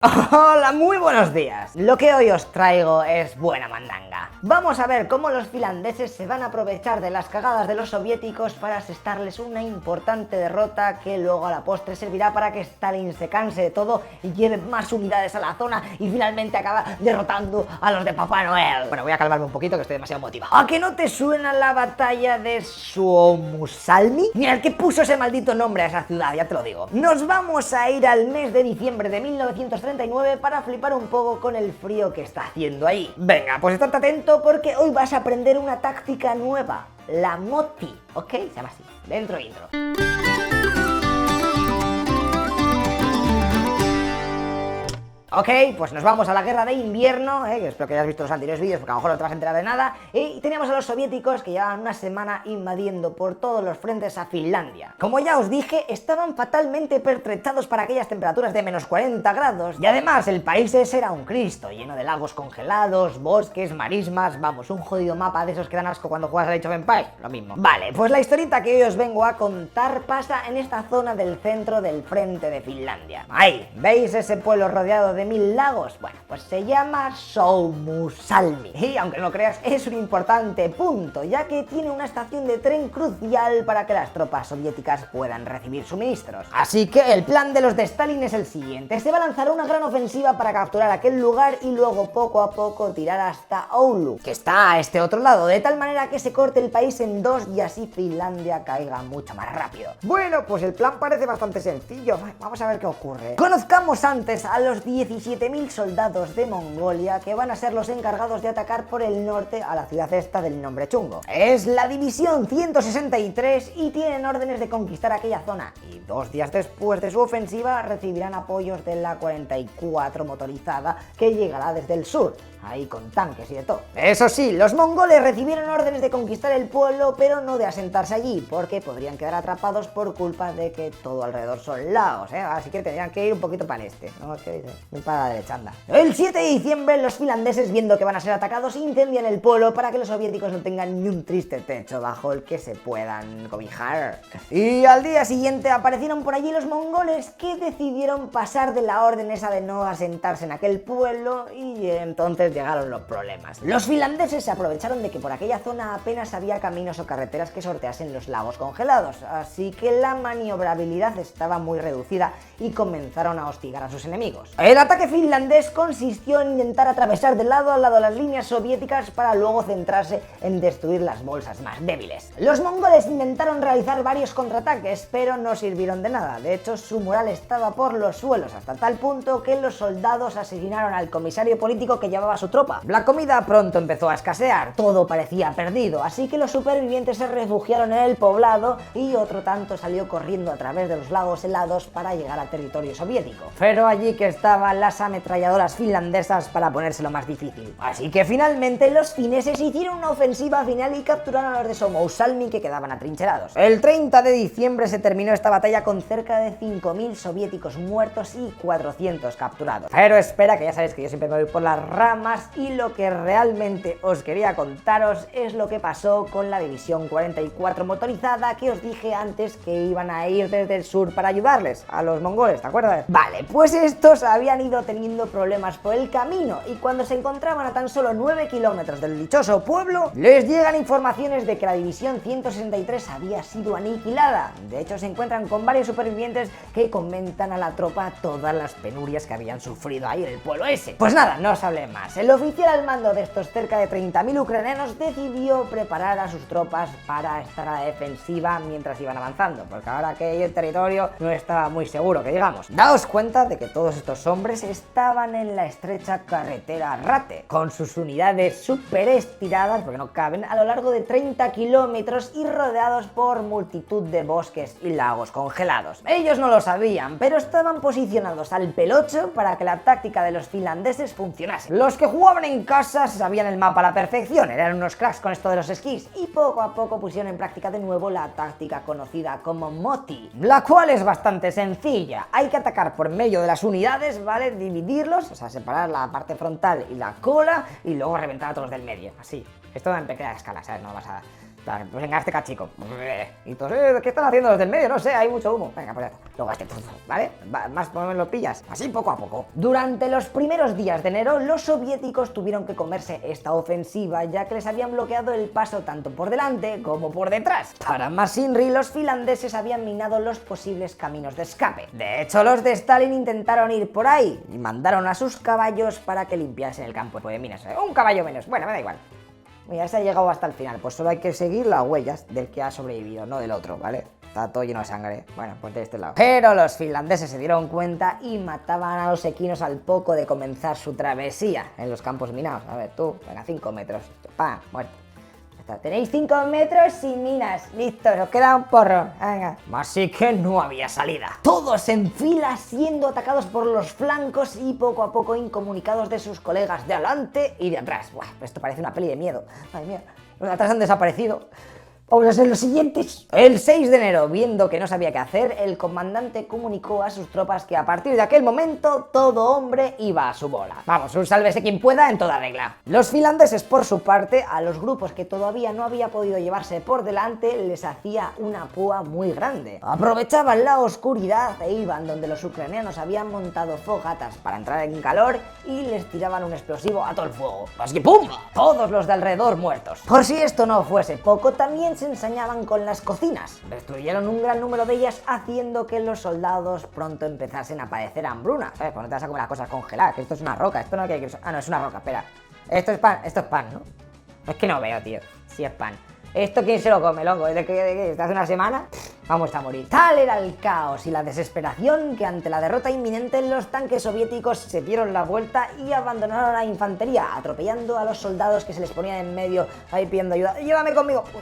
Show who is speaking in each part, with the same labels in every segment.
Speaker 1: Hola, muy buenos días. Lo que hoy os traigo es buena mandanga. Vamos a ver cómo los finlandeses se van a aprovechar de las cagadas de los soviéticos para asestarles una importante derrota que luego a la postre servirá para que Stalin se canse de todo y lleve más unidades a la zona y finalmente acaba derrotando a los de Papá Noel. Bueno, voy a calmarme un poquito que estoy demasiado motivado. ¿A que no te suena la batalla de Suomussalmi? Mira, el que puso ese maldito nombre a esa ciudad, ya te lo digo. Nos vamos a ir al mes de diciembre de 1939 para flipar un poco con el frío que está haciendo ahí. Venga, pues estate atento porque hoy vas a aprender una táctica nueva, la Moti, ¿ok? Se llama así, dentro intro. Ok, pues nos vamos a la guerra de invierno, que espero que hayas visto los anteriores vídeos porque a lo mejor no te vas a enterar de nada. Y teníamos a los soviéticos que llevaban una semana invadiendo por todos los frentes a Finlandia. Como ya os dije, estaban fatalmente pertrechados para aquellas temperaturas de menos 40 grados. Y además el país ese era un Cristo, lleno de lagos congelados, bosques, marismas, vamos, un jodido mapa de esos que dan asco cuando juegas a Age of Empires, lo mismo. Vale, pues la historieta que hoy os vengo a contar pasa en esta zona del centro del frente de Finlandia. Ahí, ¿veis ese pueblo rodeado de 1000 lagos? Bueno, pues se llama Suomussalmi. Y aunque no lo creas, es un importante punto, ya que tiene una estación de tren crucial para que las tropas soviéticas puedan recibir suministros. Así que el plan de los de Stalin es el siguiente: se va a lanzar una gran ofensiva para capturar aquel lugar y luego poco a poco tirar hasta Oulu, que está a este otro lado, de tal manera que se corte el país en dos y así Finlandia caiga mucho más rápido. Bueno, pues el plan parece bastante sencillo. Vamos a ver qué ocurre. Conozcamos antes a los 17.000 soldados de Mongolia que van a ser los encargados de atacar por el norte a la ciudad esta del nombre chungo. Es la división 163 y tienen órdenes de conquistar aquella zona, y 2 días después de su ofensiva recibirán apoyos de la 44 motorizada que llegará desde el sur, ahí con tanques y de todo. Eso sí, los mongoles recibieron órdenes de conquistar el pueblo, pero no de asentarse allí, porque podrían quedar atrapados por culpa de que todo alrededor son lagos, así que tendrían que ir un poquito para el este. ¿No? ¿Qué dice? Muy para la derecha, anda. El 7 de diciembre los finlandeses, viendo que van a ser atacados, incendian el pueblo para que los soviéticos no tengan ni un triste techo bajo el que se puedan cobijar. Y al día siguiente aparecieron por allí los mongoles, que decidieron pasar de la orden esa de no asentarse en aquel pueblo, y entonces llegaron los problemas. Los finlandeses se aprovecharon de que por aquella zona apenas había caminos o carreteras que sorteasen los lagos congelados, así que la maniobrabilidad estaba muy reducida y comenzaron a hostigar a sus enemigos. El ataque finlandés consistió en intentar atravesar de lado a lado las líneas soviéticas para luego centrarse en destruir las bolsas más débiles. Los mongoles intentaron realizar varios contraataques, pero no sirvieron de nada. De hecho, su moral estaba por los suelos, hasta tal punto que los soldados asesinaron al comisario político que llevaba a su tropa. La comida pronto empezó a escasear, todo parecía perdido, así que los supervivientes se refugiaron en el poblado y otro tanto salió corriendo a través de los lagos helados para llegar a territorio soviético. Pero allí que estaban las ametralladoras finlandesas para ponérselo más difícil. Así que finalmente los fineses hicieron una ofensiva final y capturaron a los de Suomussalmi, que quedaban atrincherados. El 30 de diciembre se terminó esta batalla con cerca de 5000 soviéticos muertos y 400 capturados. Pero espera, que ya sabéis que yo siempre me voy por las ramas, y lo que realmente os quería contaros es lo que pasó con la división 44 motorizada que os dije antes que iban a ir desde el sur para ayudarles a los mongoles, ¿te acuerdas? Vale, pues estos habían ido teniendo problemas por el camino, y cuando se encontraban a tan solo 9 kilómetros del dichoso pueblo, les llegan informaciones de que la división 163 había sido aniquilada. De hecho, se encuentran con varios supervivientes que comentan a la tropa todas las penurias que habían sufrido ahí en el pueblo ese. Pues nada, no os hablé más. El oficial al mando de estos cerca de 30.000 ucranianos decidió preparar a sus tropas para estar a la defensiva mientras iban avanzando, porque ahora que el territorio no estaba muy seguro, que digamos. Daos cuenta de que todos estos hombres estaban en la estrecha carretera Rate, con sus unidades súper estiradas, porque no caben, a lo largo de 30 kilómetros y rodeados por multitud de bosques y lagos congelados. Ellos no lo sabían, pero estaban posicionados al pelocho para que la táctica de los finlandeses funcionase. Los que jugaban en casa sabían el mapa a la perfección, eran unos cracks con esto de los esquís, y poco a poco pusieron en práctica de nuevo la táctica conocida como Moti, la cual es bastante sencilla. Hay que atacar por medio de las unidades, ¿vale? Dividirlos, o sea, separar la parte frontal y la cola, y luego reventar a todos los del medio, así. Esto en pequeña escala, ¿sabes? No vas a Claro, pues venga, este cachico. Y todos, ¿qué están haciendo los del medio? No sé, hay mucho humo. Venga, pues ya está. Luego este trozo, ¿vale? Más por lo menos lo pillas. Así poco a poco. Durante los primeros días de enero, los soviéticos tuvieron que comerse esta ofensiva, ya que les habían bloqueado el paso tanto por delante como por detrás. Para más inri, los finlandeses habían minado los posibles caminos de escape. De hecho, los de Stalin intentaron ir por ahí y mandaron a sus caballos para que limpiasen el campo de minas. Un caballo menos. Bueno, me da igual. Mira, se ha llegado hasta el final, pues solo hay que seguir las huellas del que ha sobrevivido, no del otro, ¿vale? Está todo lleno de sangre. Bueno, pues de este lado. Pero los finlandeses se dieron cuenta y mataban a los equinos al poco de comenzar su travesía en los campos minados. A ver, tú, venga, 5 metros. ¡Pam! Muerto. Tenéis 5 metros sin minas. Listo, os queda un porro. Venga. Así que no había salida. Todos en fila siendo atacados por los flancos y poco a poco incomunicados de sus colegas de adelante y de atrás. Buah, esto parece una peli de miedo. Madre mía, los de atrás han desaparecido. Vamos a ser los siguientes. El 6 de enero, viendo que no sabía qué hacer, el comandante comunicó a sus tropas que a partir de aquel momento todo hombre iba a su bola. Vamos, un sálvese quien pueda en toda regla. Los finlandeses, por su parte, a los grupos que todavía no había podido llevarse por delante, les hacía una púa muy grande. Aprovechaban la oscuridad e iban donde los ucranianos habían montado fogatas para entrar en calor y les tiraban un explosivo a todo el fuego. Así que ¡pum! Todos los de alrededor muertos. Por si esto no fuese poco, también se ensañaban con las cocinas. Destruyeron un gran número de ellas, haciendo que los soldados pronto empezasen a padecer hambruna. ¿Sabes? Pues no te vas a comer las cosas congeladas, que esto es una roca, esto no hay que... Ah, no, es una roca, espera. Esto es pan, ¿no? Es que no veo, tío. Sí es pan. ¿Esto quién se lo come, loco? ¿De qué? ¿Hace una semana? Vamos a morir. Tal era el caos y la desesperación que ante la derrota inminente los tanques soviéticos se dieron la vuelta y abandonaron a la infantería, atropellando a los soldados que se les ponían en medio ahí pidiendo ayuda. ¡Llévame conmigo! Uy.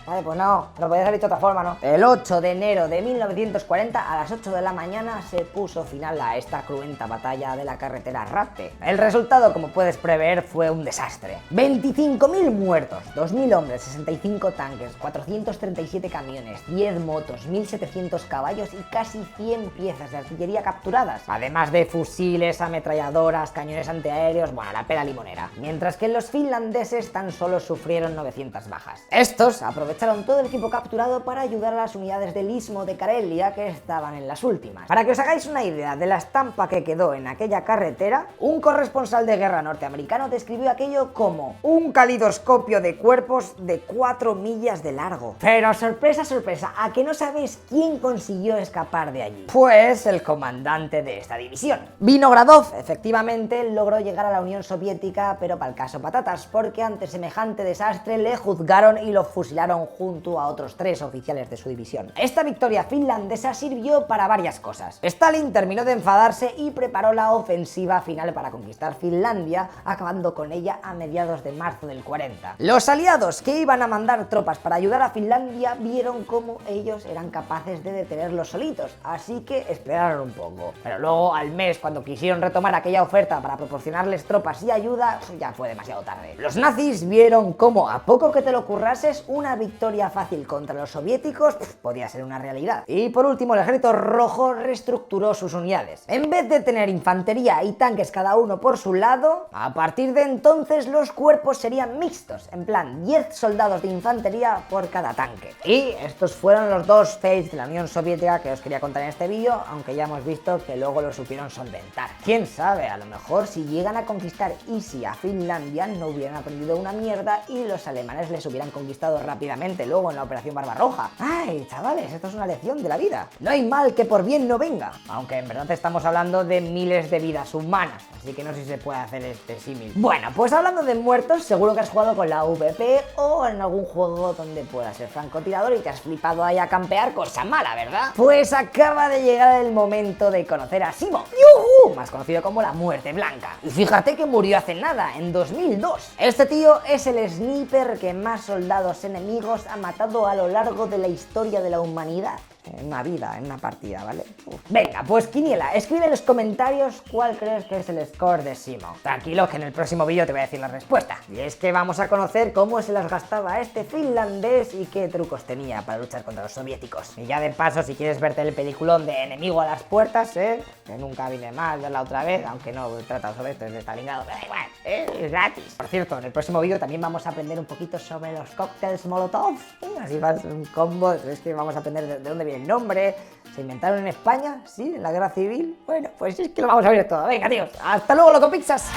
Speaker 1: Vale, pues no, lo podías haber dicho de otra forma, ¿no? El 8 de enero de 1940, a las 8 de la mañana, se puso final a esta cruenta batalla de la carretera Ratte. El resultado, como puedes prever, fue un desastre. 25.000 muertos, 2.000 hombres, 65 tanques, 437 camiones, 10 motos, 1.700 caballos y casi 100 piezas de artillería capturadas. Además de fusiles, ametralladoras, cañones antiaéreos, bueno, la pera limonera. Mientras que los finlandeses tan solo sufrieron 900 bajas. Estos aprovecharon todo el equipo capturado para ayudar a las unidades del Istmo de Karelia que estaban en las últimas. Para que os hagáis una idea de la estampa que quedó en aquella carretera, un corresponsal de guerra norteamericano describió aquello como un calidoscopio de cuerpos de 4 millas de largo. Pero sorpresa, sorpresa, ¿a que no sabéis quién consiguió escapar de allí? Pues el comandante de esta división. Vinogradov, efectivamente, logró llegar a la Unión Soviética, pero para el caso patatas, porque ante semejante desastre le juzgaron y lo fusilaron junto a otros 3 oficiales de su división. Esta victoria finlandesa sirvió para varias cosas. Stalin terminó de enfadarse y preparó la ofensiva final para conquistar Finlandia, acabando con ella a mediados de marzo del 40. Los aliados que iban a mandar tropas para ayudar a Finlandia vieron cómo ellos eran capaces de detenerlos solitos, así que esperaron un poco. Pero luego, al mes, cuando quisieron retomar aquella oferta para proporcionarles tropas y ayuda, ya fue demasiado tarde. Los nazis vieron cómo, a poco que te lo currases, una victoria fácil contra los soviéticos podía ser una realidad. Y por último, el ejército rojo reestructuró sus unidades. En vez de tener infantería y tanques cada uno por su lado, a partir de entonces los cuerpos serían mixtos, en plan 10 soldados de infantería por cada tanque. Y estos fueron los dos fails de la Unión Soviética que os quería contar en este vídeo, aunque ya hemos visto que luego lo supieron solventar. Quién sabe, a lo mejor si llegan a conquistar Easy a Finlandia no hubieran aprendido una mierda y los alemanes les hubieran conquistado rápidamente luego en la Operación Barbarroja. ¡Ay, chavales! Esto es una lección de la vida. No hay mal que por bien no venga. Aunque en verdad estamos hablando de miles de vidas humanas, así que no sé si se puede hacer este símil. Bueno, pues hablando de muertos, seguro que has jugado con la VP o en algún juego donde puedas ser francotirador y te has flipado ahí a campear, cosa mala, ¿verdad? Pues acaba de llegar el momento de conocer a Simo, ¡yujú!, más conocido como la Muerte Blanca. Y fíjate que murió hace nada, en 2002. Este tío es el sniper que más soldados enemigos ha matado a lo largo de la historia de la humanidad. en una vida, en una partida, ¿vale? Venga, pues Quiniela, escribe en los comentarios cuál crees que es el score de Simo. Tranquilo, que en el próximo vídeo te voy a decir la respuesta. Y es que vamos a conocer cómo se las gastaba este finlandés y qué trucos tenía para luchar contra los soviéticos. Y ya de paso, si quieres verte el peliculón de Enemigo a las puertas, que nunca vine más verla otra vez, aunque no trata sobre esto, es de Stalingrado, pero da igual, es gratis. Por cierto, en el próximo vídeo también vamos a aprender un poquito sobre los cócteles Molotov. Así vas un combo, es que vamos a aprender de dónde viene el nombre. ¿Se inventaron en España? ¿Sí? ¿En la guerra civil? Bueno, pues es que lo vamos a ver todo. Venga, tíos, hasta luego, loco pizzas.